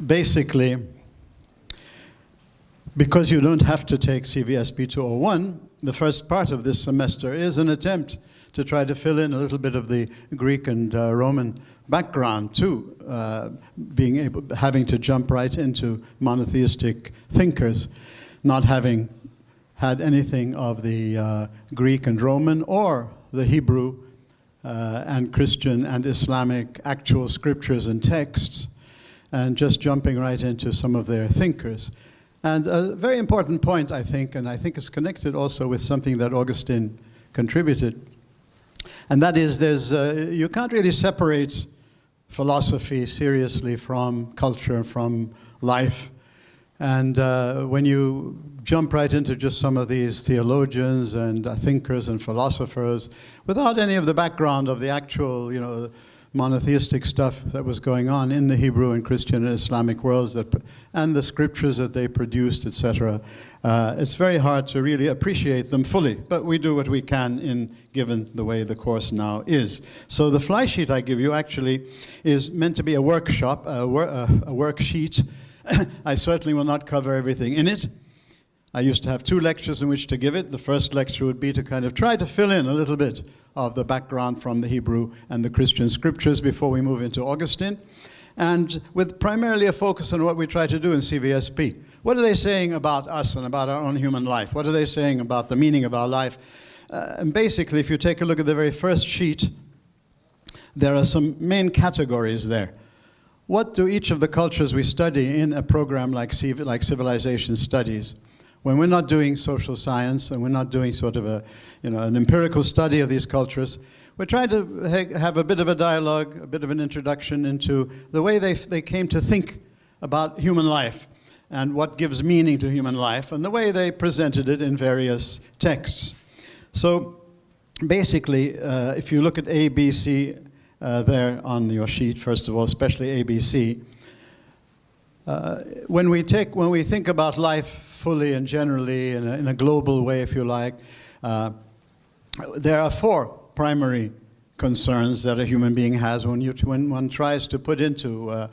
Basically, because you don't have to take CVSP 201, the first part of this semester is an attempt to try to fill in a little bit of the Greek and Roman background too, having to jump right into monotheistic thinkers, not having had anything of the Greek and Roman or the Hebrew and Christian and Islamic actual scriptures and texts, and just jumping right into some of their thinkers. And a very important point, I think, and I think it's connected also with something that Augustine contributed, and that is you can't really separate philosophy seriously from culture, from life. And when you jump right into just some of these theologians and thinkers and philosophers, without any of the background of the actual, monotheistic stuff that was going on in the Hebrew and Christian and Islamic worlds, and the scriptures that they produced, etc., it's very hard to really appreciate them fully. But we do what we can given the way the course now is. So the fly sheet I give you actually is meant to be a workshop, a worksheet. I certainly will not cover everything in it. I used to have 2 lectures in which to give it. The first lecture would be to kind of try to fill in a little bit of the background from the Hebrew and the Christian scriptures before we move into Augustine, and with primarily a focus on what we try to do in CVSP. What are they saying about us and about our own human life? What are they saying about the meaning of our life? And basically, if you take a look at the very first sheet, there are some main categories there. What do each of the cultures we study in a program like civilization studies, when we're not doing social science and we're not doing sort of an empirical study of these cultures, we're trying to have a bit of a dialogue, a bit of an introduction into the way they came to think about human life and what gives meaning to human life and the way they presented it in various texts. So basically, if you look at A, B, C there on your sheet, first of all, especially A, B, C, when we think about life fully and generally in a global way, if you like, there are 4 primary concerns that a human being has when one tries to put into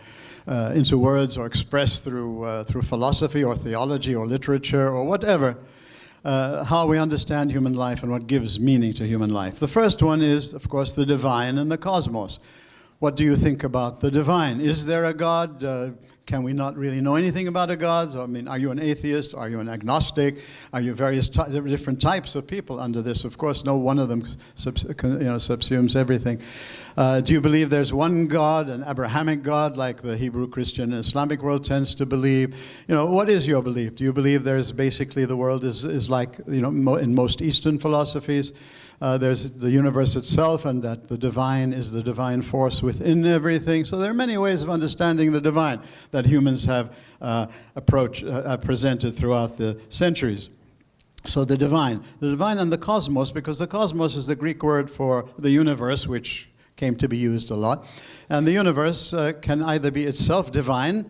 words or express through philosophy or theology or literature or whatever how we understand human life and what gives meaning to human life. The first one is, of course, the divine and the cosmos. What do you think about the divine? Is there a God? Can we not really know anything about a God? I mean, are you an atheist? Are you an agnostic? Are you various different types of people under this? Of course, no one of them subsumes everything. Do you believe there's one God, an Abrahamic God, like the Hebrew, Christian, and Islamic world tends to believe? What is your belief? Do you believe there's basically the world is like, in most Eastern philosophies, there's the universe itself, and that the divine is the divine force within everything. So there are many ways of understanding the divine that humans have presented throughout the centuries. So the divine and the cosmos, because the cosmos is the Greek word for the universe, which came to be used a lot. And the universe can either be itself divine,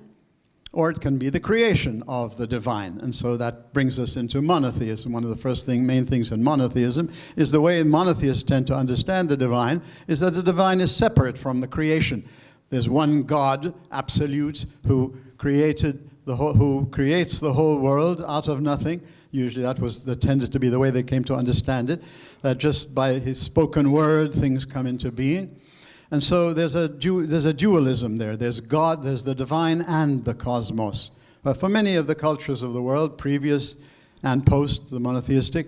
or it can be the creation of the divine. And so that brings us into monotheism. One of the main things in monotheism is the way monotheists tend to understand the divine is that the divine is separate from the creation. There's one God, absolute, who creates the whole world out of nothing. Usually that tended to be the way they came to understand it, that just by his spoken word things come into being. And so there's a dualism there. There's God, there's the divine and the cosmos. But for many of the cultures of the world, previous and post the monotheistic,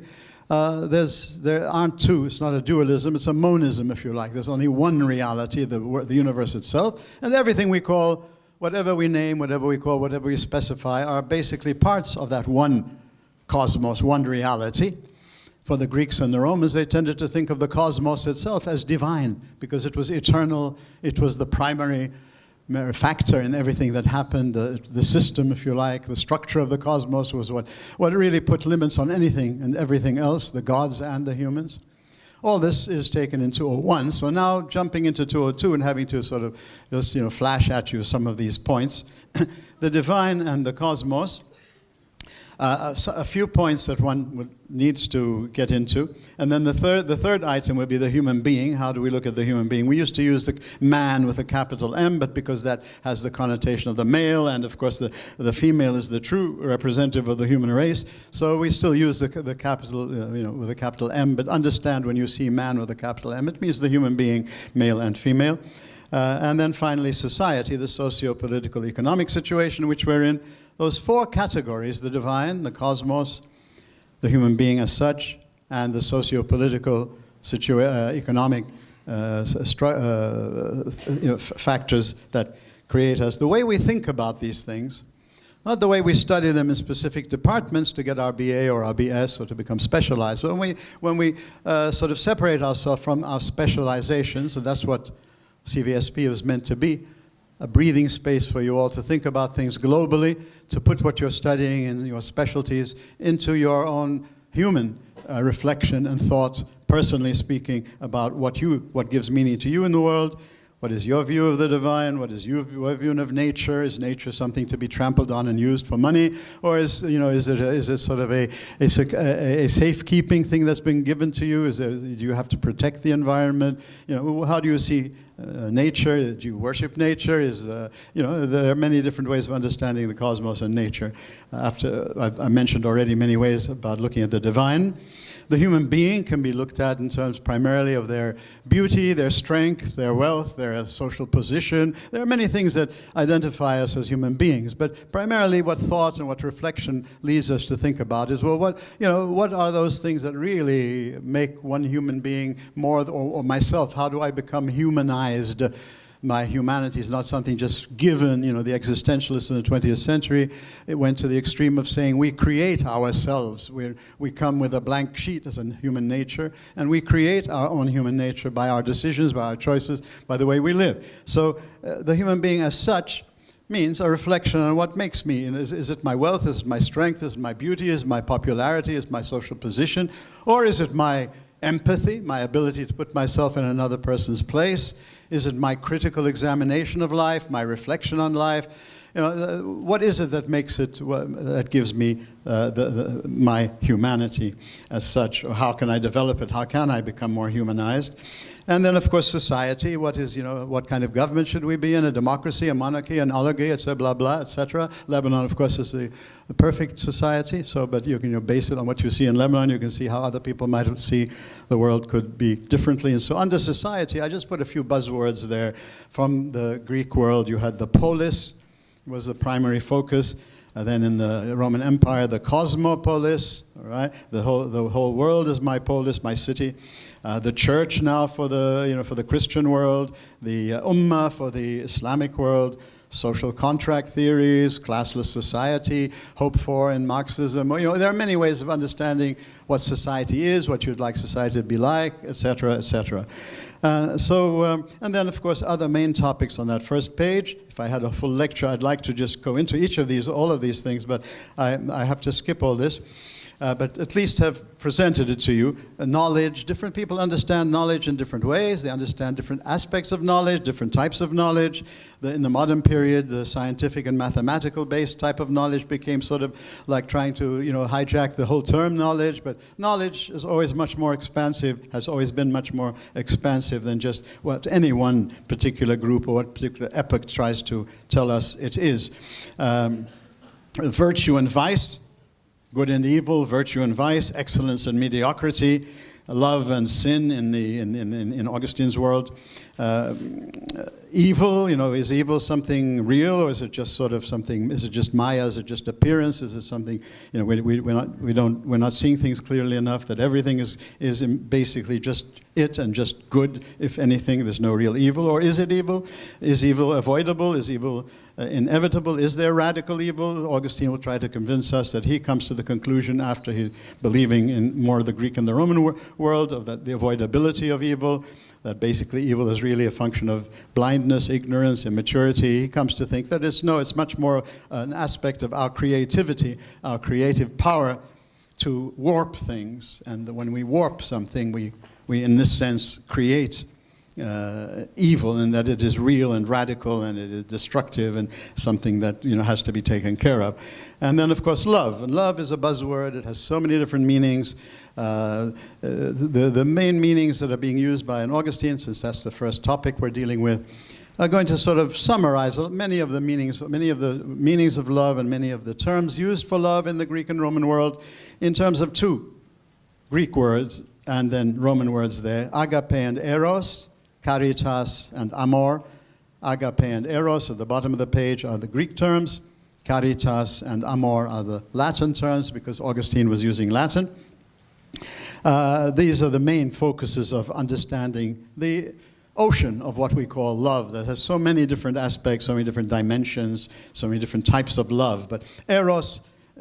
there aren't 2. It's not a dualism, it's a monism, if you like. There's only one reality, the universe itself. And everything we call, whatever we name, whatever we call, whatever we specify, are basically parts of that one cosmos, one reality. For the Greeks and the Romans, they tended to think of the cosmos itself as divine because it was eternal. It was the primary factor in everything that happened. The system, if you like, the structure of the cosmos was what really put limits on anything and everything else, the gods and the humans. All this is taken in 201. So now jumping into 202 and having to sort of just flash at you some of these points. The divine and the cosmos. A few points that one needs to get into. And then the third item would be the human being. How do we look at the human being? We used to use the man with a capital M, but because that has the connotation of the male, and of course the female is the true representative of the human race, so we still use the capital, with a capital M, but understand when you see man with a capital M, it means the human being, male and female. And then finally society, the socio-political economic situation which we're in. Those four categories, the divine, the cosmos, the human being as such, and the socio-political economic factors that create us. The way we think about these things, not the way we study them in specific departments to get our BA or our BS or to become specialized. When we sort of separate ourselves from our specializations, and that's what CVSP was meant to be, a breathing space for you all to think about things globally, to put what you're studying and your specialties into your own human reflection and thought, personally speaking, about what gives meaning to you in the world. What is your view of the divine? What is your view of nature? Is nature something to be trampled on and used for money, or is it sort of a safekeeping thing that's been given to you? Do you have to protect the environment? How do you see nature? Do you worship nature? There are many different ways of understanding the cosmos and nature. I mentioned already many ways about looking at the divine. The human being can be looked at in terms primarily of their beauty, their strength, their wealth, their social position. There are many things that identify us as human beings, but primarily what thought and what reflection leads us to think about is, well, what are those things that really make one human being more, or myself, how do I become humanized? My humanity is not something just given. The existentialists in the 20th century, it went to the extreme of saying we create ourselves. We come with a blank sheet as a human nature, and we create our own human nature by our decisions, by our choices, by the way we live. So the human being as such means a reflection on what makes me. Is it my wealth? Is it my strength? Is it my beauty? Is it my popularity? Is it my social position? Or is it my empathy, my ability to put myself in another person's place? Is it my critical examination of life, my reflection on life? What is it that makes it, that gives me my humanity as such? Or how can I develop it? How can I become more humanized? And then, of course, society. What kind of government should we be in? A democracy, a monarchy, an oligarchy, etc., blah, blah, etc. Lebanon, of course, is the perfect society. But you can base it on what you see in Lebanon. You can see how other people might see the world could be differently. And so under society, I just put a few buzzwords there. From the Greek world, you had the polis, was the primary focus. Then in the Roman Empire, the cosmopolis, all right? The whole world is my polis, my city. The church now for the Christian world, the ummah for the Islamic world, social contract theories, classless society, hoped for in Marxism. There are many ways of understanding what society is, what you'd like society to be like, etc., etc. And then, of course, other main topics on that first page. If I had a full lecture, I'd like to just go into all of these things, but I have to skip all this. But at least have presented it to you. Knowledge, different people understand knowledge in different ways. They understand different aspects of knowledge, different types of knowledge. In the modern period, the scientific and mathematical-based type of knowledge became sort of like trying to, hijack the whole term knowledge. But knowledge is always much more expansive, has always been much more expansive than just what any one particular group or what particular epoch tries to tell us it is. Virtue and vice. Good and evil, virtue and vice, excellence and mediocrity, love and sin in Augustine's world. Evil, is evil something real, or is it just sort of something? Is it just Maya? Is it just appearance? Is it something? We're not seeing things clearly enough. That everything is basically just it and just good. If anything, there's no real evil. Or is it evil? Is evil avoidable? Is evil inevitable? Is there radical evil? Augustine will try to convince us that he comes to the conclusion after he believing in more of the Greek and the Roman world of that the avoidability of evil. That basically evil is really a function of blindness, ignorance, immaturity. He comes to think that it's much more an aspect of our creativity, our creative power to warp things. And when we warp something, we in this sense, create evil, and that it is real and radical and it is destructive and something that has to be taken care of. And then, of course, love. And love is a buzzword. It has so many different meanings. The main meanings that are being used by an Augustine, since that's the first topic we're dealing with, are going to sort of summarize many of the meanings of love and many of the terms used for love in the Greek and Roman world in terms of two Greek words and then Roman words there: agape and eros, caritas and amor. Agape and eros at the bottom of the page are the Greek terms. Caritas and amor are the Latin terms, because Augustine was using Latin. These are the main focuses of understanding the ocean of what we call love that has so many different aspects, so many different dimensions, so many different types of love. But eros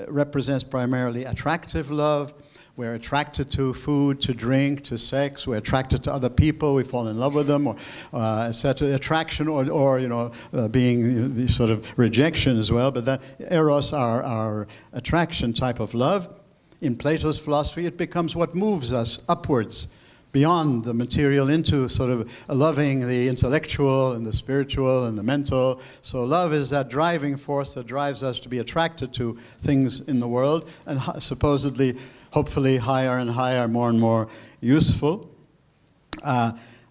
represents primarily attractive love. We're attracted to food, to drink, to sex. We're attracted to other people. We fall in love with them, or etc. Attraction, or being sort of rejection as well. But that eros, our attraction type of love, in Plato's philosophy, it becomes what moves us upwards beyond the material into sort of loving the intellectual and the spiritual and the mental. So love is that driving force that drives us to be attracted to things in the world, and supposedly, hopefully, higher and higher, more and more useful.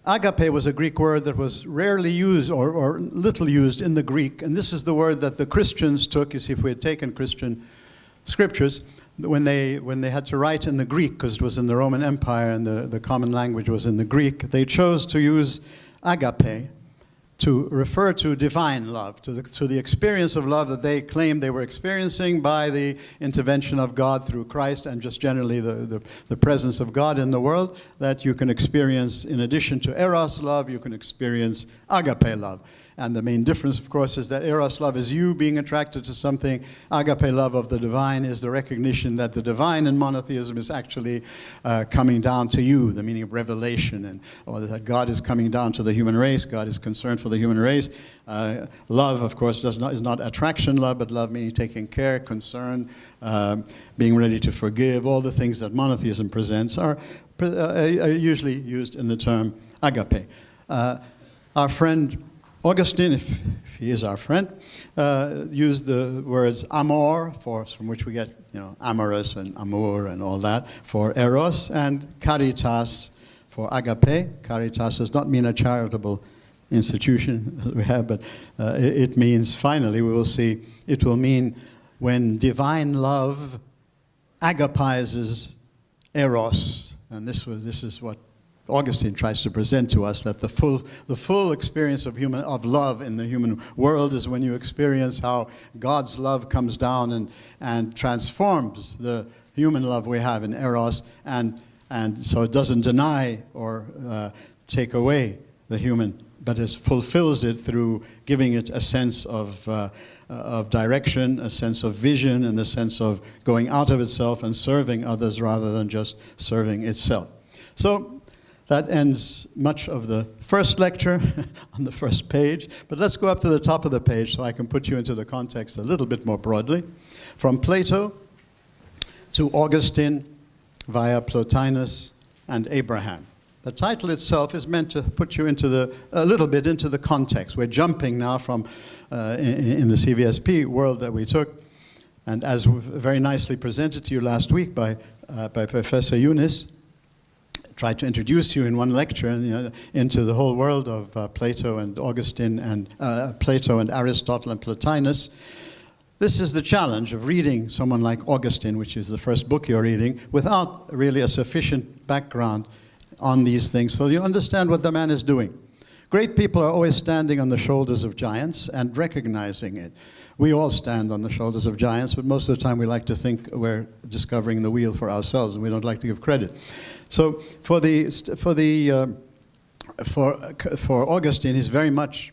Agape was a Greek word that was rarely used or little used in the Greek, and this is the word that the Christians took. You see, if we had taken Christian scriptures, when they had to write in the Greek, because it was in the Roman Empire and the common language was in the Greek, they chose to use agape to refer to divine love, to the experience of love that they claimed they were experiencing by the intervention of God through Christ, and just generally the presence of God in the world, that you can experience. In addition to eros love, you can experience agape love. And the main difference, of course, is that eros love is you being attracted to something. Agape love of the divine is the recognition that the divine in monotheism is actually coming down to you, the meaning of revelation, or that God is coming down to the human race. God is concerned for the human race. Love, of course, is not attraction love, but love meaning taking care, concern, being ready to forgive. All the things that monotheism presents are usually used in the term agape. Our friend Augustine, if he is our friend, used the words amor, from which we get, amorous and amour and all that, for eros, and caritas for agape. Caritas does not mean a charitable institution that we have, but it means, finally, we will see, it will mean when divine love agapizes eros. And this is what Augustine tries to present to us, that the full experience of love in the human world is when you experience how God's love comes down and transforms the human love we have in eros, and so it doesn't deny or take away the human, but it fulfills it through giving it a sense of direction, a sense of vision, and a sense of going out of itself and serving others rather than just serving itself. So that ends much of the first lecture on the first page. But let's go up to the top of the page so I can put you into the context a little bit more broadly. From Plato to Augustine via Plotinus and Abraham. The title itself is meant to put you a little bit into the context. We're jumping now from, in the CVSP world that we took, and as very nicely presented to you last week by Professor Yunus, tried to introduce you in one lecture into the whole world of Plato and Augustine and Plato and Aristotle and Plotinus. This is the challenge of reading someone like Augustine, which is the first book you're reading, without really a sufficient background on these things, so you understand what the man is doing. Great people are always standing on the shoulders of giants and recognizing it. We all stand on the shoulders of giants, but most of the time we like to think we're discovering the wheel for ourselves, and we don't like to give credit. So for Augustine, he's very much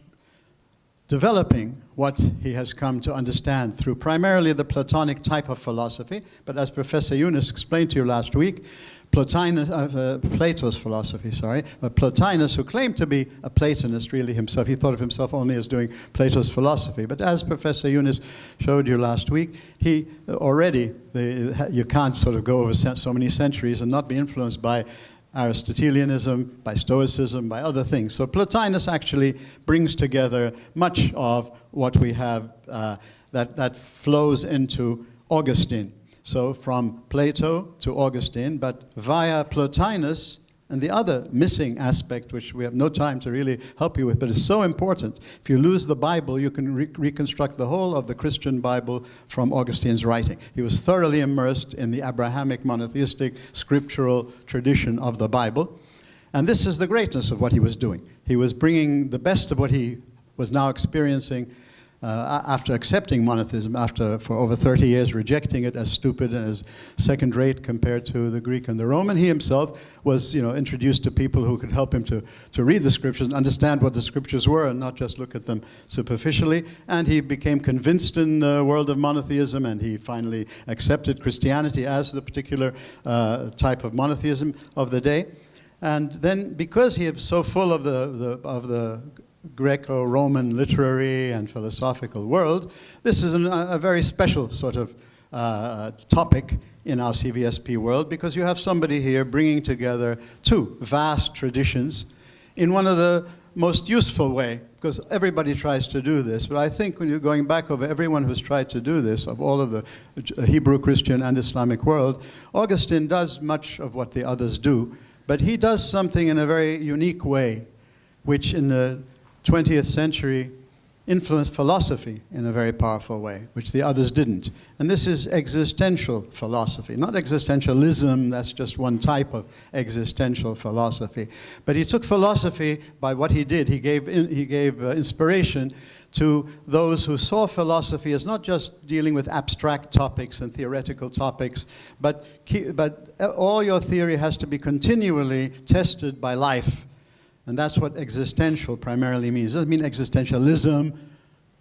developing what he has come to understand through primarily the Platonic type of philosophy. But as Professor Yunus explained to you last week, Plato's philosophy, but Plotinus, who claimed to be a Platonist really himself, he thought of himself only as doing Plato's philosophy. But as Professor Yunus showed you last week, you can't sort of go over so many centuries and not be influenced by Aristotelianism, by Stoicism, by other things. So Plotinus actually brings together much of what we have that flows into Augustine. So from Plato to Augustine, but via Plotinus. And the other missing aspect, which we have no time to really help you with, but is so important. If you lose the Bible, you can reconstruct the whole of the Christian Bible from Augustine's writing. He was thoroughly immersed in the Abrahamic monotheistic scriptural tradition of the Bible. And this is the greatness of what he was doing. He was bringing the best of what he was now experiencing after accepting monotheism, for over 30 years rejecting it as stupid and as second-rate compared to the Greek and the Roman. He himself was, introduced to people who could help him to read the scriptures and understand what the scriptures were and not just look at them superficially. And he became convinced in the world of monotheism, and he finally accepted Christianity as the particular type of monotheism of the day. And then, because he was so full of the Greco-Roman literary and philosophical world, this is a very special sort of topic in our CVSP world, because you have somebody here bringing together two vast traditions in one of the most useful way, because everybody tries to do this. But I think when you're going back over everyone who's tried to do this, of all of the Hebrew, Christian, and Islamic world, Augustine does much of what the others do, but he does something in a very unique way, which in the 20th century influenced philosophy in a very powerful way, which the others didn't. And this is existential philosophy, not existentialism. That's just one type of existential philosophy. But he took philosophy by what he did. He gave inspiration to those who saw philosophy as not just dealing with abstract topics and theoretical topics, but all your theory has to be continually tested by life. And that's what existential primarily means. It doesn't mean existentialism,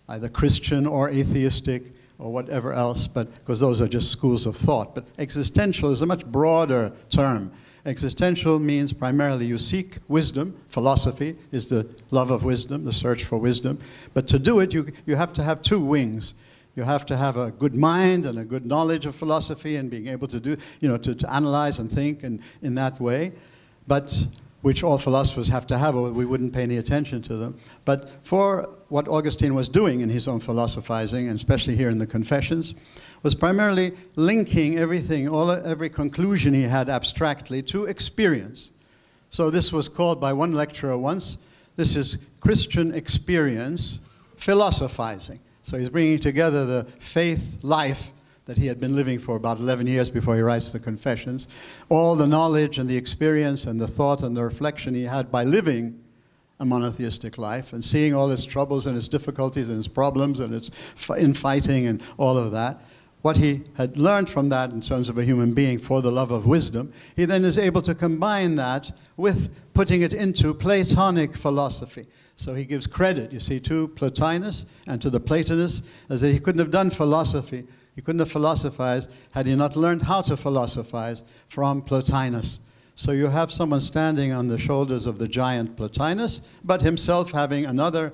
either Christian or atheistic or whatever else, but because those are just schools of thought. But existential is a much broader term. Existential means primarily you seek wisdom. Philosophy is the love of wisdom, the search for wisdom. But to do it, you have to have two wings. You have to have a good mind and a good knowledge of philosophy and being able to do, to analyze and think in that way. But which all philosophers have to have, or we wouldn't pay any attention to them. But for what Augustine was doing in his own philosophizing, and especially here in the Confessions, was primarily linking everything, every conclusion he had abstractly to experience. So this was called by one lecturer once, this is Christian experience philosophizing. So he's bringing together the faith life that he had been living for about 11 years before he writes the Confessions, all the knowledge and the experience and the thought and the reflection he had by living a monotheistic life and seeing all his troubles and his difficulties and his problems and his infighting and all of that. What he had learned from that in terms of a human being for the love of wisdom, he then is able to combine that with putting it into Platonic philosophy. So he gives credit, you see, to Plotinus and to the Platonists, as that he couldn't have done philosophy. He couldn't have philosophized had he not learned how to philosophize from Plotinus. So you have someone standing on the shoulders of the giant Plotinus, but himself having another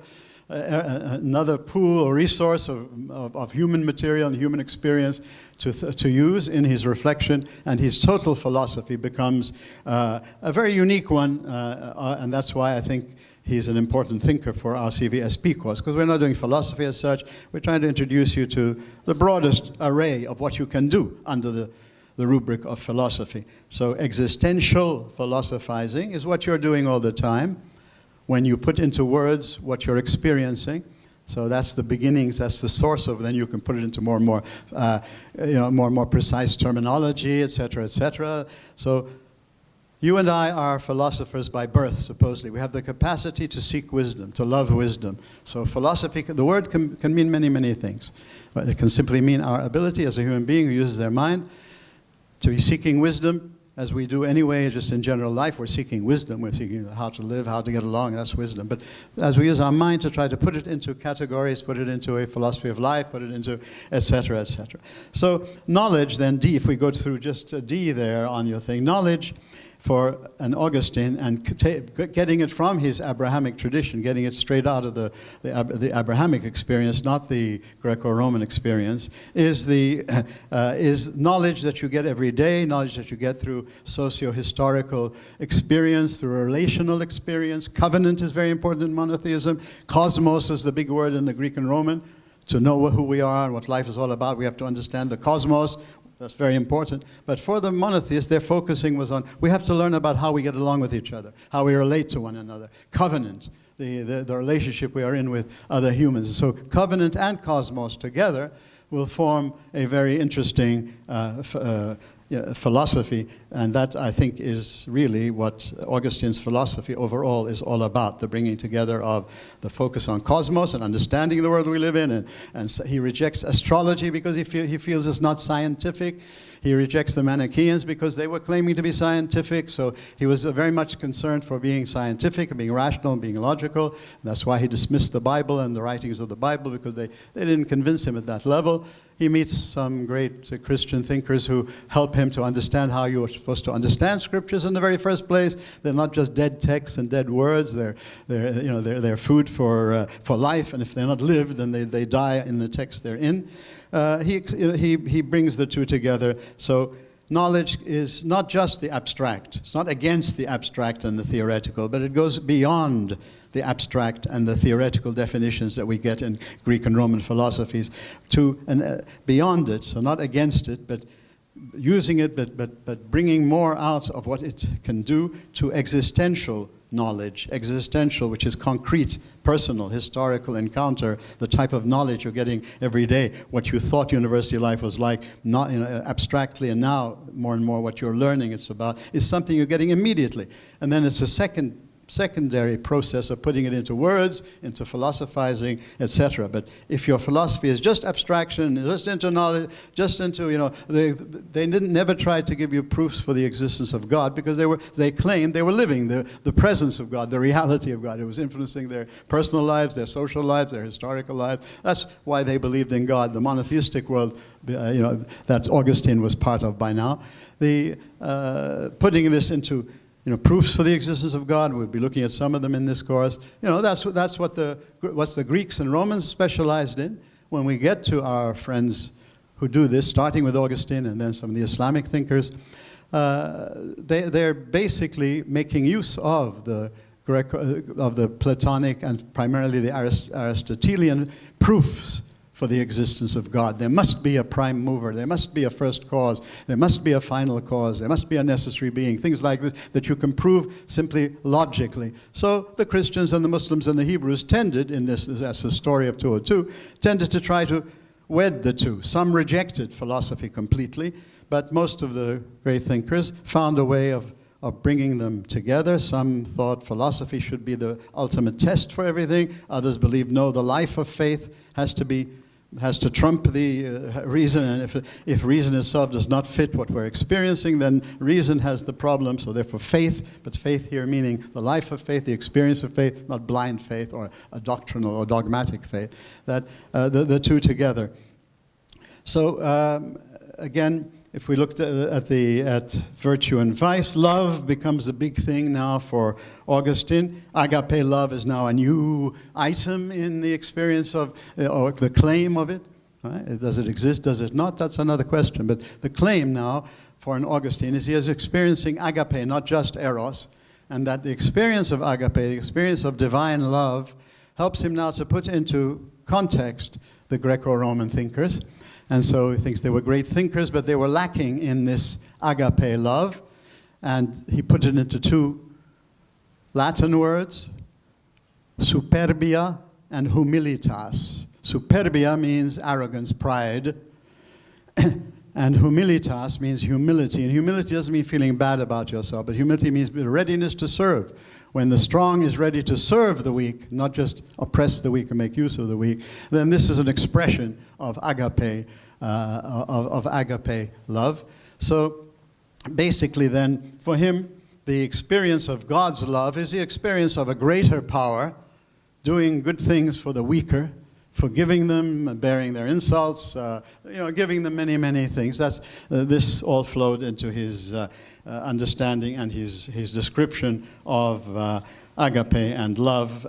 pool or resource of human material and human experience to use in his reflection, and his total philosophy becomes a very unique one, and that's why I think he's an important thinker for our CVSP course, because we're not doing philosophy as such. We're trying to introduce you to the broadest array of what you can do under the rubric of philosophy. So existential philosophizing is what you're doing all the time when you put into words what you're experiencing. So that's the beginnings, that's the source of, then you can put it into more and more precise terminology, et cetera, et cetera. So you and I are philosophers by birth, supposedly. We have the capacity to seek wisdom, to love wisdom. So philosophy, the word can mean many, many things. But it can simply mean our ability as a human being who uses their mind to be seeking wisdom, as we do anyway, just in general life. We're seeking wisdom. We're seeking how to live, how to get along. That's wisdom. But as we use our mind to try to put it into categories, put it into a philosophy of life, put it into et cetera, et cetera. So knowledge, then, D, if we go through just a D there on your thing, knowledge for an Augustine, and getting it from his Abrahamic tradition, getting it straight out of the Abrahamic experience, not the Greco-Roman experience, is knowledge that you get every day, knowledge that you get through socio-historical experience, through a relational experience. Covenant is very important in monotheism. Cosmos is the big word in the Greek and Roman. To know who we are and what life is all about, we have to understand the cosmos. That's very important. But for the monotheists, their focusing was on, we have to learn about how we get along with each other, how we relate to one another. Covenant, the relationship we are in with other humans. So covenant and cosmos together will form a very interesting philosophy, and that, I think, is really what Augustine's philosophy overall is all about, the bringing together of the focus on cosmos and understanding the world we live in, and so he rejects astrology because he feels it's not scientific. He rejects the Manichaeans because they were claiming to be scientific, so he was very much concerned for being scientific and being rational and being logical. And that's why he dismissed the Bible and the writings of the Bible, because they didn't convince him at that level. He meets some great Christian thinkers who help him to understand how you are supposed to understand scriptures in the very first place. They're not just dead texts and dead words. They're food for life, and if they're not lived, then they die in the text they're in. He brings the two together. So knowledge is not just the abstract. It's not against the abstract and the theoretical, but it goes beyond the abstract and the theoretical definitions that we get in Greek and Roman philosophies to beyond it. So not against it, but using it, but bringing more out of what it can do to existential knowledge, existential, which is concrete, personal, historical encounter, the type of knowledge you're getting every day, what you thought university life was like, not abstractly, and now more and more what you're learning it's about, is something you're getting immediately. And then it's a secondary process of putting it into words, into philosophizing, etc. But if your philosophy is just abstraction, just into knowledge, just into, they never tried to give you proofs for the existence of God, because they claimed they were living the presence of God, the reality of God. It was influencing their personal lives, their social lives, their historical lives. That's why they believed in God. The monotheistic world, that Augustine was part of by now. Putting this into proofs for the existence of God. We'll be looking at some of them in this course. That's what the Greeks and Romans specialized in. When we get to our friends who do this, starting with Augustine and then some of the Islamic thinkers, they're basically making use of the Platonic and primarily the Aristotelian proofs for the existence of God. There must be a prime mover. There must be a first cause. There must be a final cause. There must be a necessary being. Things like this that you can prove simply logically. So the Christians and the Muslims and the Hebrews tended, that's the story of 202, tended to try to wed the two. Some rejected philosophy completely, but most of the great thinkers found a way of bringing them together. Some thought philosophy should be the ultimate test for everything. Others believed, no, the life of faith has to trump the reason, and if reason itself does not fit what we're experiencing, then reason has the problem, so therefore faith, but faith here meaning the life of faith, the experience of faith, not blind faith or a doctrinal or dogmatic faith, that the two together. So again, if we looked at virtue and vice, love becomes a big thing now for Augustine. Agape love is now a new item in the experience of, or the claim of it. Right? Does it exist? Does it not? That's another question. But the claim now for an Augustine is he is experiencing agape, not just eros, and that the experience of agape, the experience of divine love, helps him now to put into context the Greco-Roman thinkers. And so he thinks they were great thinkers, but they were lacking in this agape love. And he put it into two Latin words, superbia and humilitas. Superbia means arrogance, pride. And humilitas means humility. And humility doesn't mean feeling bad about yourself, but humility means readiness to serve. When the strong is ready to serve the weak, not just oppress the weak and make use of the weak, then this is an expression of agape, agape love. So basically then, for him, the experience of God's love is the experience of a greater power doing good things for the weaker, forgiving them, bearing their insults, giving them many, many things. This all flowed into his understanding and his description of agape and love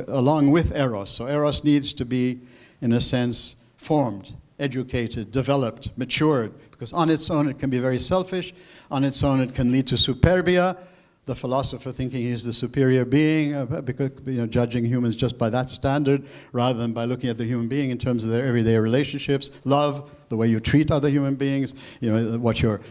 along with eros. So eros needs to be, in a sense, formed, educated, developed, matured, because on its own it can be very selfish. On its own it can lead to superbia, the philosopher thinking he's the superior being, because, judging humans just by that standard, rather than by looking at the human being in terms of their everyday relationships. Love, the way you treat other human beings, what your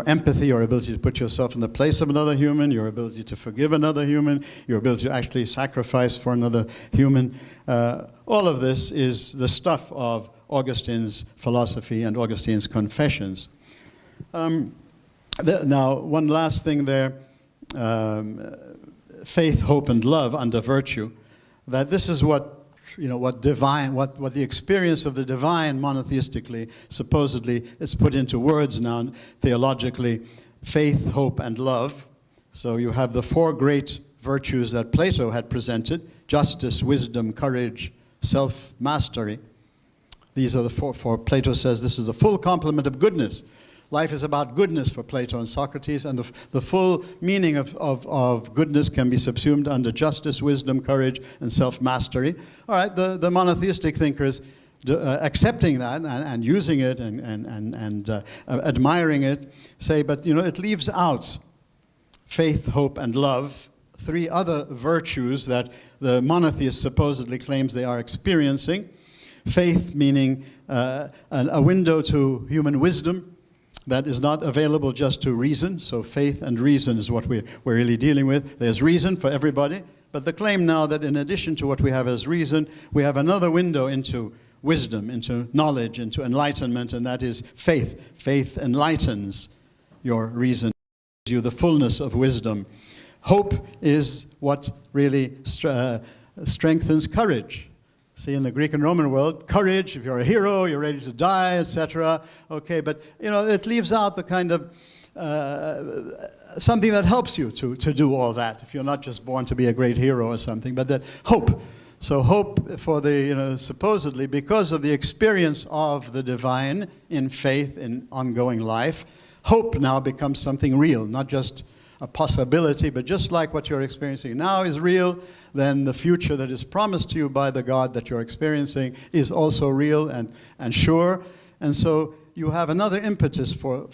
empathy, your ability to put yourself in the place of another human, your ability to forgive another human, your ability to actually sacrifice for another human. All of this is the stuff of Augustine's philosophy and Augustine's confessions. Now, one last thing there. Faith, hope, and love under virtue, that this is what the experience of the divine monotheistically, supposedly, it's put into words now, theologically, faith, hope, and love. So you have the four great virtues that Plato had presented: justice, wisdom, courage, self-mastery. These are the four. Plato says this is the full complement of goodness. Life is about goodness for Plato and Socrates, and the full meaning of goodness can be subsumed under justice, wisdom, courage, and self-mastery. All right, the monotheistic thinkers accepting that and using it and admiring it say, but it leaves out faith, hope, and love, three other virtues that the monotheist supposedly claims they are experiencing. Faith meaning a window to human wisdom that is not available just to reason. So faith and reason is what we're really dealing with. There's reason for everybody, but the claim now that in addition to what we have as reason, we have another window into wisdom, into knowledge, into enlightenment, and that is faith. Faith enlightens your reason, gives you the fullness of wisdom. Hope is what really strengthens courage. See, in the Greek and Roman world, courage, if you're a hero, you're ready to die, etc. Okay, but, it leaves out the kind of something that helps you to do all that, if you're not just born to be a great hero or something, but that hope. So hope for the, supposedly, because of the experience of the divine in faith, in ongoing life, hope now becomes something real, not just a possibility, but just like what you're experiencing now is real, then the future that is promised to you by the God that you're experiencing is also real and sure. And so you have another impetus for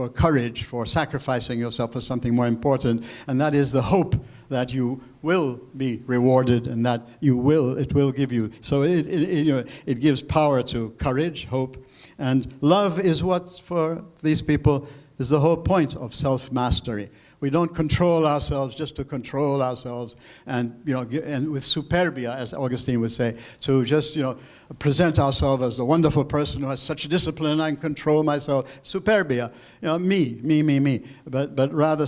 courage, for sacrificing yourself for something more important, and that is the hope that you will be rewarded and that it will give you. So it gives power to courage, hope, and love is what, for these people, is the whole point of self-mastery. We don't control ourselves just to control ourselves, and and with superbia, as Augustine would say, to just present ourselves as the wonderful person who has such discipline. I can control myself. Superbia, me. But rather,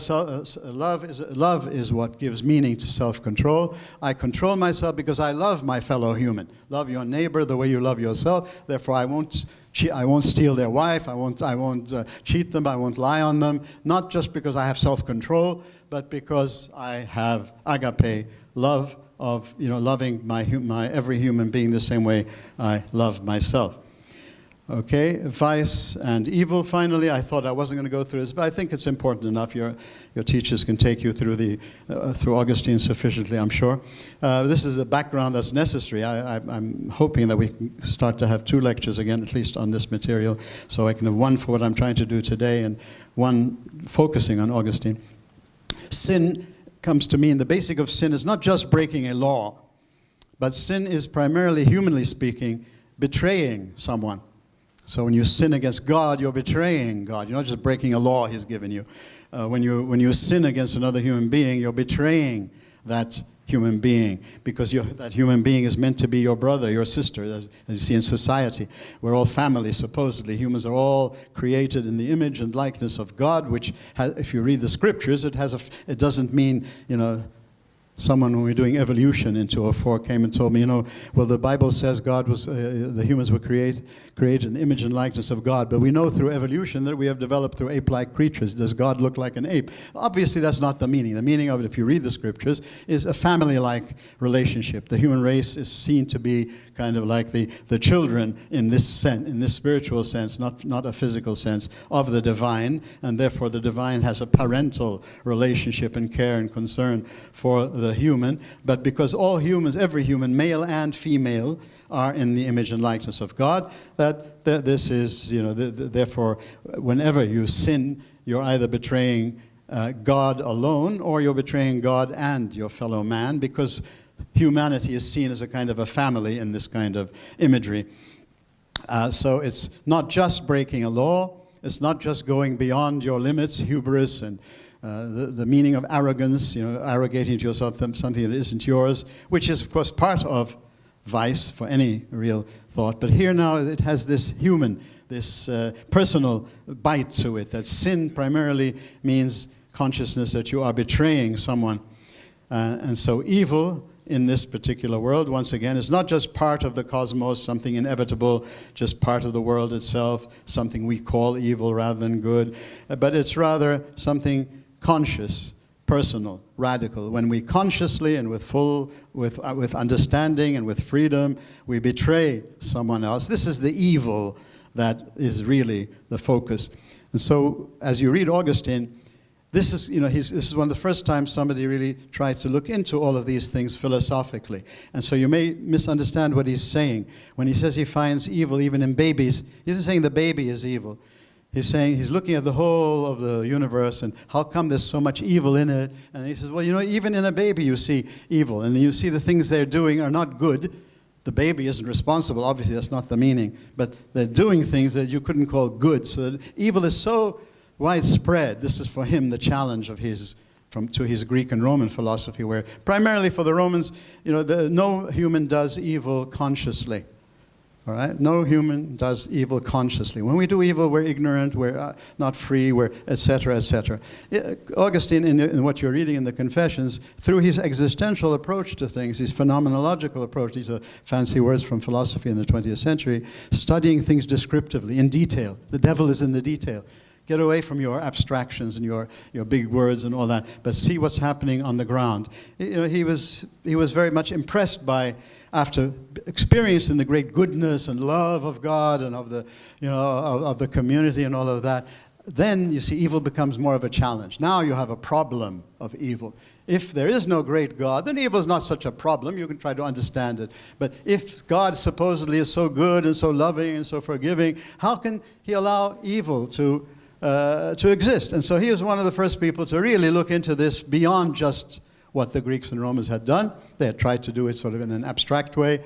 love is what gives meaning to self-control. I control myself because I love my fellow human. Love your neighbor the way you love yourself. Therefore, I won't steal their wife, I won't cheat them, I won't lie on them, not just because I have self-control, but because I have agape, love of, loving my every human being the same way I love myself. Okay, vice and evil, finally. I thought I wasn't going to go through this, but I think it's important enough. Your teachers can take you through through Augustine sufficiently, I'm sure. This is a background that's necessary. I'm hoping that we can start to have 2 lectures again, at least on this material, so I can have one for what I'm trying to do today and one focusing on Augustine. Sin comes to mean, the basic of sin is not just breaking a law, but sin is primarily, humanly speaking, betraying someone. So when you sin against God, you're betraying God. You're not just breaking a law He's given you. When you sin against another human being, you're betraying that human being, because that human being is meant to be your brother, your sister, as you see in society. We're all family, supposedly. Humans are all created in the image and likeness of God, which, if you read the scriptures, it doesn't mean, Someone, when we were doing evolution in 204, came and told me, well, the Bible says God was, the humans were created in the image and likeness of God, but we know through evolution that we have developed through ape-like creatures. Does God look like an ape? Obviously, that's not the meaning. The meaning of it, if you read the scriptures, is a family-like relationship. The human race is seen to be kind of like the children in this sense, in this spiritual sense, not a physical sense, of the divine, and therefore the divine has a parental relationship and care and concern for the human. But because all humans, every human, male and female, are in the image and likeness of God, that this is, therefore, whenever you sin, you're either betraying God alone, or you're betraying God and your fellow man, because humanity is seen as a kind of a family in this kind of imagery. So it's not just breaking a law, it's not just going beyond your limits, hubris, and the meaning of arrogance, arrogating to yourself something that isn't yours, which is, of course, part of vice for any real thought. But here now it has this human, this personal bite to it, that sin primarily means consciousness that you are betraying someone. And so evil in this particular world, once again, is not just part of the cosmos, something inevitable, just part of the world itself, something we call evil rather than good, but it's rather something conscious, personal, radical. When we consciously and with understanding and with freedom, we betray someone else. This is the evil that is really the focus. And so, as you read Augustine, this is, this is one of the first times somebody really tried to look into all of these things philosophically. And so you may misunderstand what he's saying. When he says he finds evil even in babies, he isn't saying the baby is evil. He's saying, he's looking at the whole of the universe and how come there's so much evil in it. And he says, well, even in a baby you see evil. And you see the things they're doing are not good. The baby isn't responsible. Obviously, that's not the meaning. But they're doing things that you couldn't call good. So that evil is so widespread. This is for him the challenge of to his Greek and Roman philosophy, where primarily for the Romans, no human does evil consciously. All right? No human does evil consciously. When we do evil, we're ignorant, we're not free, we're et cetera, et cetera. Augustine, in what you're reading in the Confessions, through his existential approach to things, his phenomenological approach, these are fancy words from philosophy in the 20th century, studying things descriptively, in detail. The devil is in the detail. Get away from your abstractions and your big words and all that, but see what's happening on the ground. He was very much impressed by, after experiencing the great goodness and love of God and of the of the community and all of that. Then you see evil becomes more of a challenge. Now you have a problem of evil. If there is no great God, then evil is not such a problem. You can try to understand it. But if God supposedly is so good and so loving and so forgiving, how can he allow evil to exist? And so he was one of the first people to really look into this beyond just what the Greeks and Romans had done. They had tried to do it sort of in an abstract way.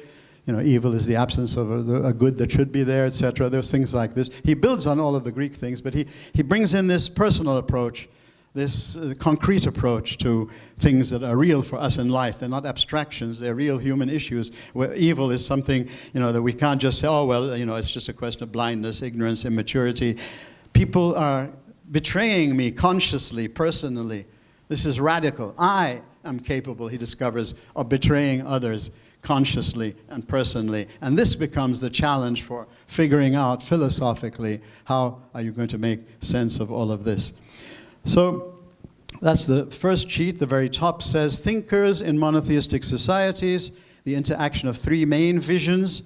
Evil is the absence of a good that should be there, etc. There's things like this. He builds on all of the Greek things, but he brings in this personal approach, this concrete approach to things that are real for us in life. They're not abstractions, they're real human issues, where evil is something, that we can't just say, oh, well, it's just a question of blindness, ignorance, immaturity. People are betraying me consciously, personally. This is radical. I am capable, he discovers, of betraying others consciously and personally. And this becomes the challenge for figuring out philosophically how are you going to make sense of all of this. So that's the first sheet. The very top says, thinkers in monotheistic societies, the interaction of three main visions.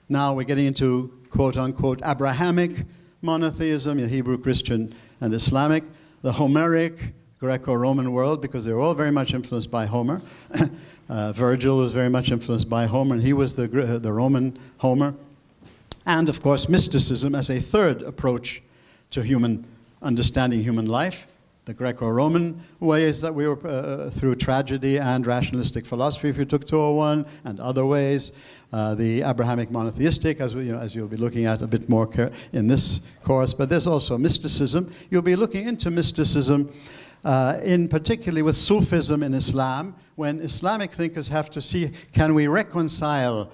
Now we're getting into quote-unquote Abrahamic monotheism, Hebrew, Christian, and Islamic. The Homeric, Greco-Roman world, because they're all very much influenced by Homer. Virgil was very much influenced by Homer, and he was the Roman Homer. And, of course, mysticism as a third approach to understanding human life. The Greco-Roman way is that we were through tragedy and rationalistic philosophy, if you took 201, and other ways. The Abrahamic monotheistic, as you'll be looking at a bit more in this course. But there's also mysticism. You'll be looking into mysticism in particularly with Sufism in Islam, when Islamic thinkers have to see, can we reconcile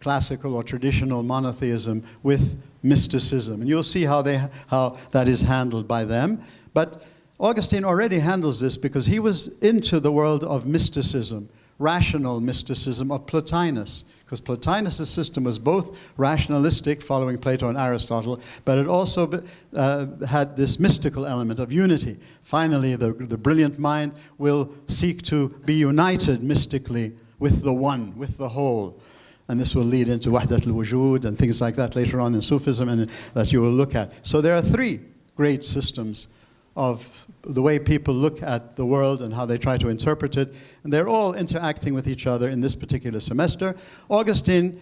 classical or traditional monotheism with mysticism? And you'll see how that is handled by them. But Augustine already handles this because he was into the world of mysticism, rational mysticism of Plotinus, because Plotinus' system was both rationalistic, following Plato and Aristotle, but it also had this mystical element of unity. Finally, the brilliant mind will seek to be united mystically with the one, with the whole. And this will lead into Wahdat al-Wujud and things like that later on in Sufism, and that you will look at. So there are three great systems of the way people look at the world and how they try to interpret it. And they're all interacting with each other in this particular semester. Augustine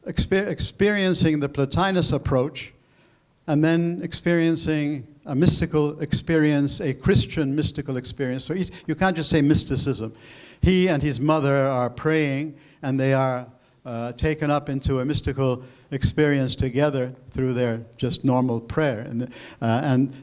experiencing the Plotinus approach, and then experiencing a mystical experience, a Christian mystical experience. So you can't just say mysticism. He and his mother are praying, and they are taken up into a mystical experience together through their just normal prayer, and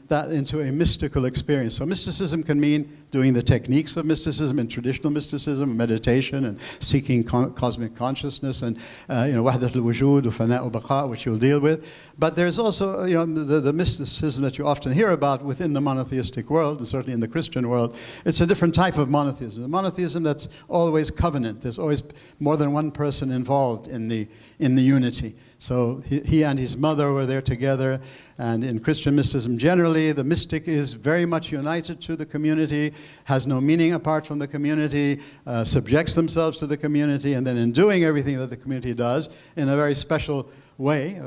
that into a mystical experience. So mysticism can mean doing the techniques of mysticism and traditional mysticism, meditation and seeking cosmic consciousness, and Wahdat al-Wujud, Fana al-Baqa, which you'll deal with. But there's also the mysticism that you often hear about within the monotheistic world, and certainly in the Christian world. It's a different type of monotheism. A monotheism that's always covenant. There's always more than one person involved in the unity. So he and his mother were there together, and in Christian mysticism generally, the mystic is very much united to the community, has no meaning apart from the community, subjects themselves to the community, and then in doing everything that the community does in a very special way,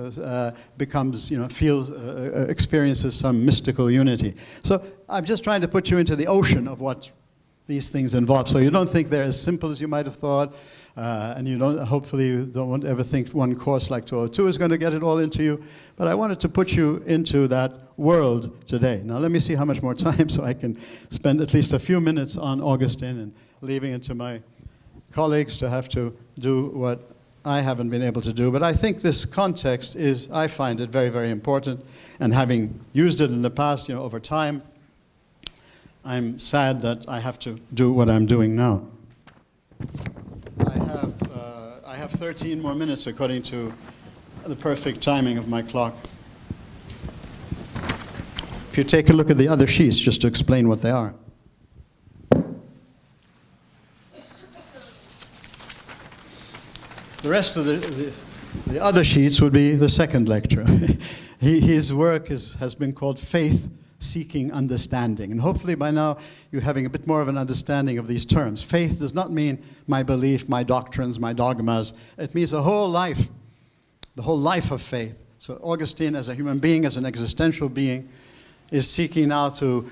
experiences some mystical unity. So I'm just trying to put you into the ocean of what these things involve, so you don't think they're as simple as you might have thought. And hopefully you don't ever think one course like 202 is going to get it all into you. But I wanted to put you into that world today. Now let me see how much more time so I can spend at least a few minutes on Augustine, and leaving it to my colleagues to have to do what I haven't been able to do. But I think this context I find it very, very important. And having used it in the past, over time, I'm sad that I have to do what I'm doing now. I have 13 more minutes according to the perfect timing of my clock. If you take a look at the other sheets, just to explain what they are. The rest of the other sheets would be the second lecture. His work has been called Faith Seeking Understanding. And hopefully by now you're having a bit more of an understanding of these terms. Faith does not mean my belief, my doctrines, my dogmas. It means the whole life of faith. So Augustine, as a human being, as an existential being, is seeking now to,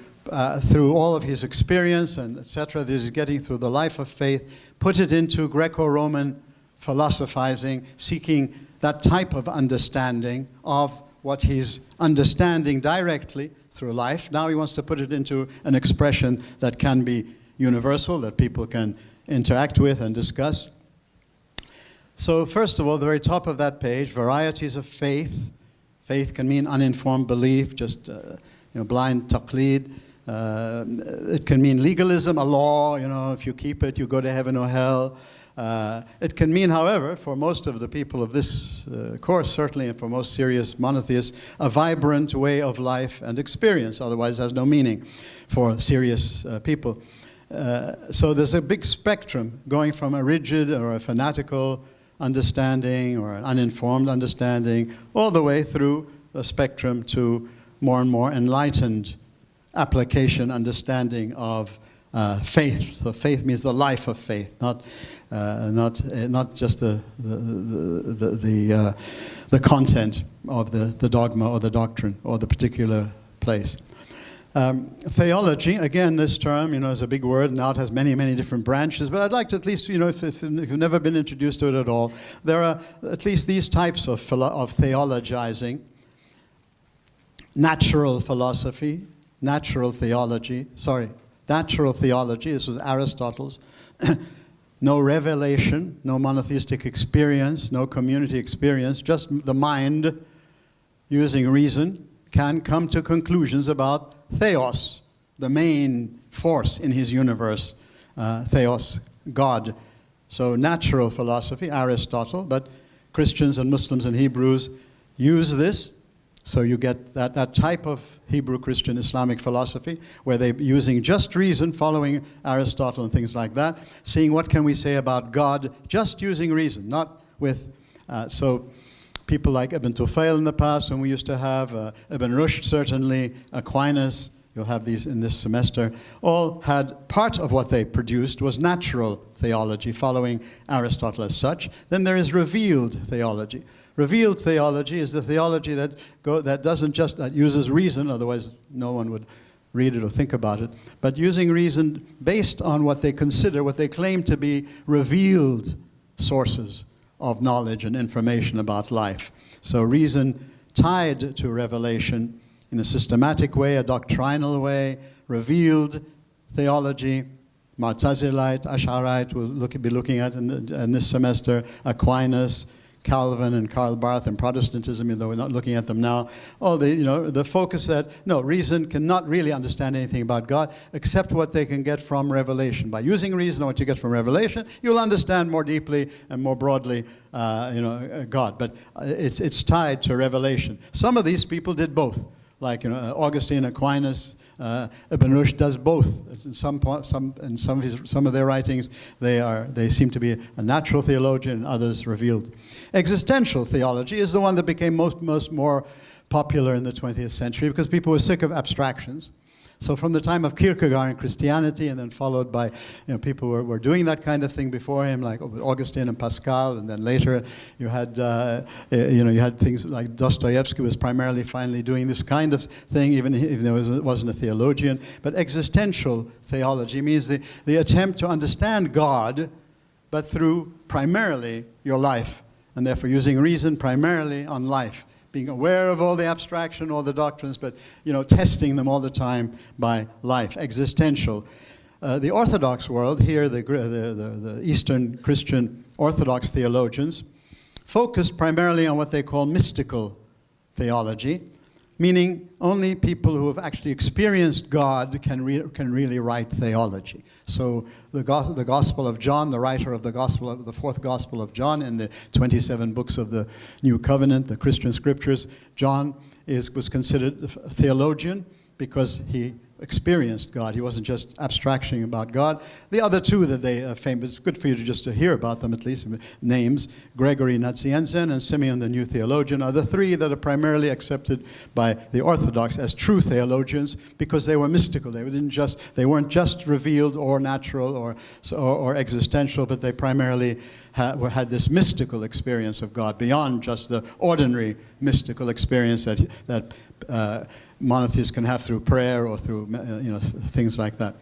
through all of his experience and etc., that he's getting through the life of faith, put it into Greco-Roman philosophizing, seeking that type of understanding of what he's understanding directly through life. Now he wants to put it into an expression that can be universal, that people can interact with and discuss. So first of all, the very top of that page, varieties of faith. Faith can mean uninformed belief, just blind taqlid. It can mean legalism, a law, if you keep it, you go to heaven or hell. It can mean, however, for most of the people of this course, certainly, and for most serious monotheists, a vibrant way of life and experience. Otherwise, it has no meaning for serious people. So there's a big spectrum going from a rigid or a fanatical understanding or an uninformed understanding all the way through the spectrum to more and more enlightened application, understanding of faith. So faith means the life of faith, not just the content of the dogma or the doctrine or the particular place. Theology, again, this term, is a big word. Now it has many, many different branches. But I'd like to at least, if you've never been introduced to it at all, there are at least these types of theologizing: natural philosophy, natural theology. Natural theology. This was Aristotle's. No revelation, no monotheistic experience, no community experience, just the mind using reason can come to conclusions about theos, the main force in his universe, theos, God. So natural philosophy, Aristotle, but Christians and Muslims and Hebrews use this So you get that type of Hebrew Christian Islamic philosophy where they're using just reason, following Aristotle and things like that, seeing what can we say about God just using reason, not with... so people like Ibn Tufayl in the past, when we used to have Ibn Rushd, certainly, Aquinas, you'll have these in this semester, all had part of what they produced was natural theology, following Aristotle as such. Then there is revealed theology. Revealed theology is the theology that that uses reason, otherwise no one would read it or think about it, but using reason based on what they consider, what they claim to be revealed sources of knowledge and information about life. So reason tied to revelation in a systematic way, a doctrinal way, revealed theology, Mu'tazilite, Ash'arite, we'll be looking at in this semester, Aquinas, Calvin and Karl Barth and Protestantism, even though we're not looking at them now. The focus that, no, reason cannot really understand anything about God except what they can get from revelation. By using reason or what you get from revelation, you'll understand more deeply and more broadly, God. But it's tied to revelation. Some of these people did both. Like Augustine, Aquinas, Ibn Rushd does both. In some of their writings, they seem to be a natural theologian, and others revealed. Existential theology is the one that became more popular in the 20th century because people were sick of abstractions. So from the time of Kierkegaard in Christianity, and then followed by people were doing that kind of thing before him, like Augustine and Pascal, and then later you had you had things like Dostoevsky was primarily finally doing this kind of thing, even though he wasn't a theologian. But existential theology means the attempt to understand God, but through primarily your life, and therefore using reason primarily on life. Being aware of all the abstraction, all the doctrines, but testing them all the time by life, existential. The Orthodox world here, the Eastern Christian Orthodox theologians, focused primarily on what they call mystical theology, meaning only people who have actually experienced God can really write theology. So the Gospel of John, the writer of the fourth Gospel of John in the 27 books of the New Covenant, the Christian scriptures, John was considered a theologian because he experienced God. He wasn't just abstracting about God. The other two that they are famous, it's good for you just to hear about them at least, names, Gregory Nazianzen and Simeon the New Theologian, are the three that are primarily accepted by the Orthodox as true theologians because they were mystical. They weren't just revealed or natural or existential, but they primarily had this mystical experience of God beyond just the ordinary mystical experience that monotheists can have through prayer or through things like that.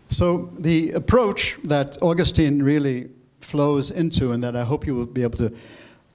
So the approach that Augustine really flows into, and that I hope you will be able to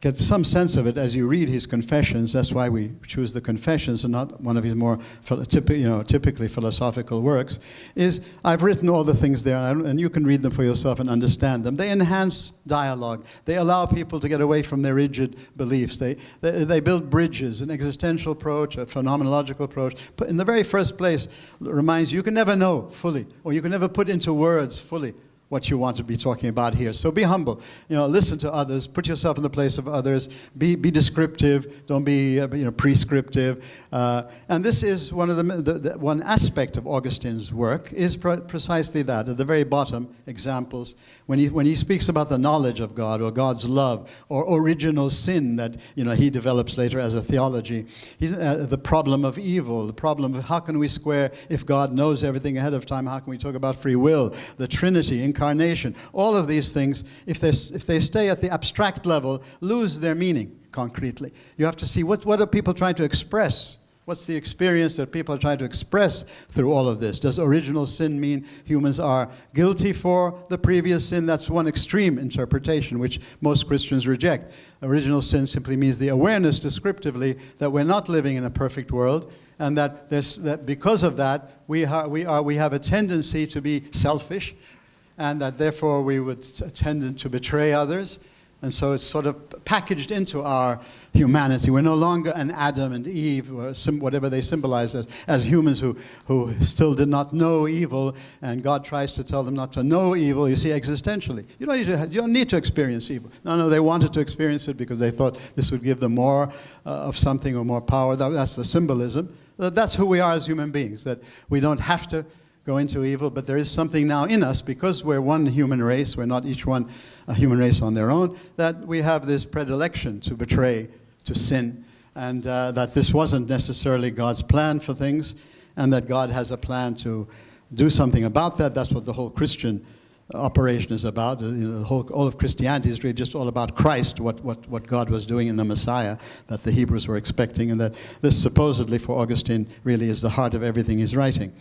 get some sense of it as you read his Confessions. That's why we choose the Confessions and not one of his more typically philosophical works, is I've written all the things there, and you can read them for yourself and understand them. They enhance dialogue. They allow people to get away from their rigid beliefs. They build bridges, an existential approach, a phenomenological approach. But in the very first place, reminds you can never know fully, or you can never put into words fully what you want to be talking about here. So be humble. Listen to others. Put yourself in the place of others. Be descriptive. Don't be prescriptive. And this is one of the one aspect of Augustine's work is precisely that. At the very bottom, examples. When he speaks about the knowledge of God or God's love or original sin that he develops later as a theology, the problem of evil, the problem of how can we square if God knows everything ahead of time? How can we talk about free will, the Trinity, incarnation? All of these things, if they stay at the abstract level, lose their meaning concretely. You have to see what are people trying to express. What's the experience that people are trying to express through all of this? Does original sin mean humans are guilty for the previous sin? That's one extreme interpretation, which most Christians reject. Original sin simply means the awareness descriptively that we're not living in a perfect world, and that because of that, we have a tendency to be selfish, and that therefore we would tend to betray others. And so it's sort of packaged into our humanity. We're no longer an Adam and Eve, or whatever they symbolize as humans who still did not know evil, and God tries to tell them not to know evil, you see, existentially. You don't need to experience evil. No, they wanted to experience it because they thought this would give them more of something or more power. That's the symbolism. That's who we are as human beings, that we don't have to go into evil, but there is something now in us, because we're one human race, we're not each one a human race on their own, that we have this predilection to betray, to sin, and that this wasn't necessarily God's plan for things, and that God has a plan to do something about that. That's what the whole Christian operation is about. All of Christianity is really just all about Christ, what God was doing in the Messiah that the Hebrews were expecting, and that this supposedly for Augustine really is the heart of everything he's writing.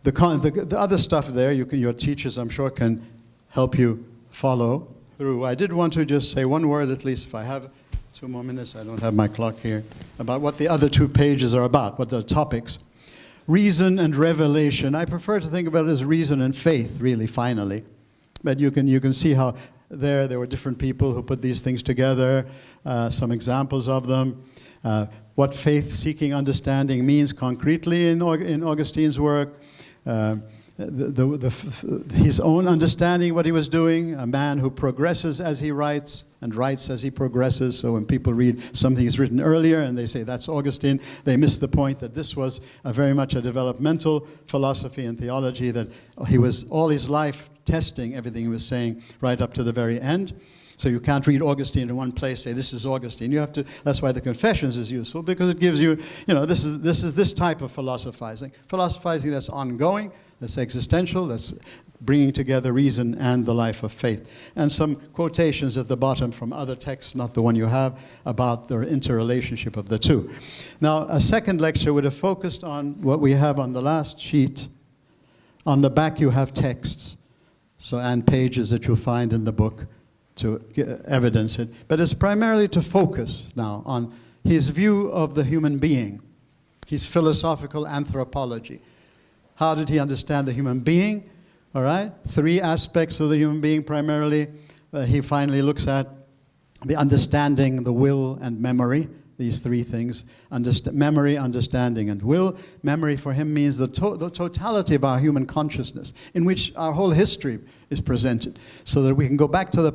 The other stuff there, your teachers, I'm sure, can help you follow through. I did want to just say one word, at least, if I have 2 more minutes. I don't have my clock here, about what the other 2 pages are about, what the topics. Reason and revelation. I prefer to think about it as reason and faith, really, finally. But you can see how there were different people who put these things together, some examples of them. What faith-seeking understanding means concretely in Augustine's work. His own understanding, what he was doing, a man who progresses as he writes and writes as he progresses. So when people read something he's written earlier and they say that's Augustine, they miss the point that this was very much a developmental philosophy and theology, that he was all his life testing everything he was saying right up to the very end. So you can't read Augustine in one place, say this is Augustine. You have to. That's why the Confessions is useful, because it gives you, this is this type of philosophizing. Philosophizing that's ongoing, that's existential, that's bringing together reason and the life of faith. And some quotations at the bottom from other texts, not the one you have, about the interrelationship of the two. Now, a second lecture would have focused on what we have on the last sheet. On the back you have texts, and pages that you'll find in the book to evidence it, but it's primarily to focus now on his view of the human being, his philosophical anthropology. How did he understand the human being? All right, 3 aspects of the human being primarily. He finally looks at the understanding, the will, and memory. These 3 things, memory, understanding, and will. Memory for him means the totality of our human consciousness, in which our whole history is presented, so that we can go back to the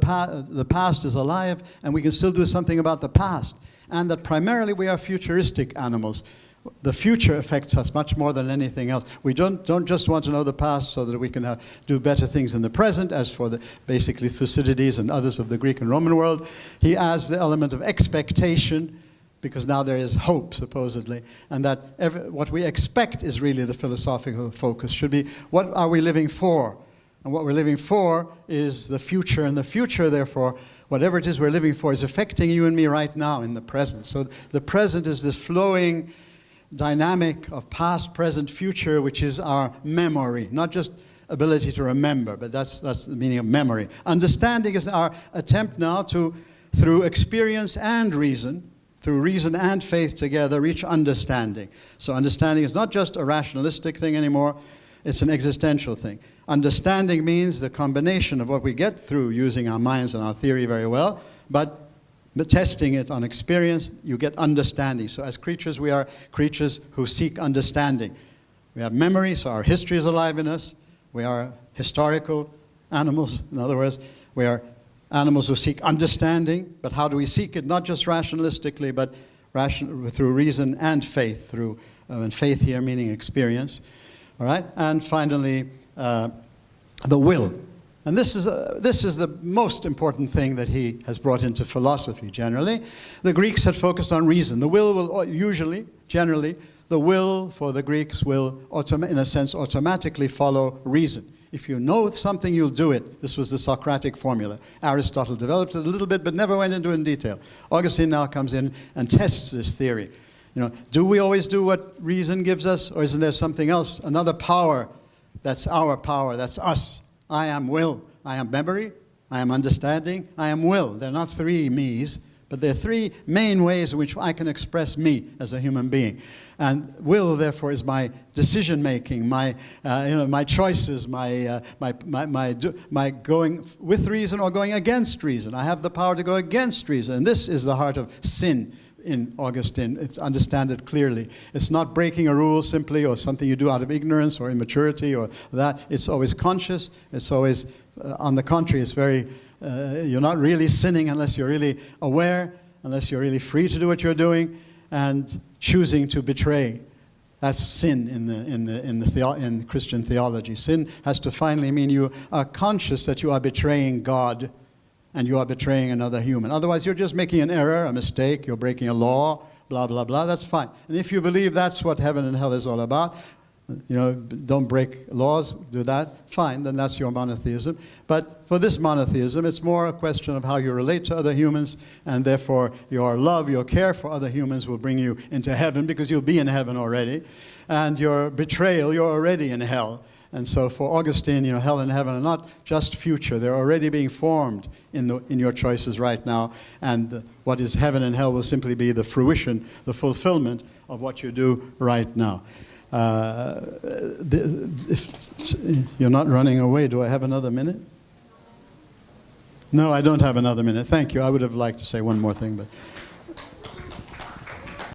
past is alive, and we can still do something about the past, and that primarily we are futuristic animals. The future affects us much more than anything else. We don't just want to know the past so that we can do better things in the present, as for basically Thucydides and others of the Greek and Roman world. He adds the element of expectation, because now there is hope, supposedly, and that what we expect is really the philosophical focus, should be what are we living for? And what we're living for is the future, and the future, therefore, whatever it is we're living for, is affecting you and me right now in the present. So the present is this flowing dynamic of past, present, future, which is our memory, not just ability to remember, but that's the meaning of memory. Understanding is our attempt now to, through experience and reason, through reason and faith together, reach understanding. So understanding is not just a rationalistic thing anymore, it's an existential thing. Understanding means the combination of what we get through using our minds and our theory very well, but testing it on experience, you get understanding. So as creatures, we are creatures who seek understanding. We have memory, so our history is alive in us. We are historical animals, in other words. We are animals who seek understanding, but how do we seek it? Not just rationalistically, but through reason and faith, and faith here meaning experience. All right? And finally, the will. And this is the most important thing that he has brought into philosophy generally. The Greeks had focused on reason. The will generally, the will for the Greeks will, in a sense, automatically follow reason. If you know something, you'll do it. This was the Socratic formula. Aristotle developed it a little bit, but never went into it in detail. Augustine now comes in and tests this theory. Do we always do what reason gives us, or isn't there something else, another power that's our power, that's us? I am will. I am memory. I am understanding. I am will. They're not 3 me's, But there are three main ways in which I can express me as a human being. And will, therefore, is my decision-making, my choices, my going with reason or going against reason. I have the power to go against reason. And this is the heart of sin in Augustine. It's understand it clearly. It's not breaking a rule simply or something you do out of ignorance or immaturity or that. It's always conscious. It's always, on the contrary, it's very... you're not really sinning unless you're really aware, unless you're really free to do what you're doing, and choosing to betray. That's sin in Christian theology. Sin has to finally mean you are conscious that you are betraying God and you are betraying another human. Otherwise, you're just making an error, a mistake, you're breaking a law, blah, blah, blah. That's fine. And if you believe that's what heaven and hell is all about, don't break laws, do that, fine, then that's your monotheism. But for this monotheism, it's more a question of how you relate to other humans, and therefore your love, your care for other humans will bring you into heaven, because you'll be in heaven already. And your betrayal, you're already in hell. And so for Augustine, hell and heaven are not just future. They're already being formed in your choices right now. And what is heaven and hell will simply be the fruition, the fulfillment of what you do right now. If you're not running away, do I have another minute? No, I don't have another minute. Thank you. I would have liked to say one more thing, but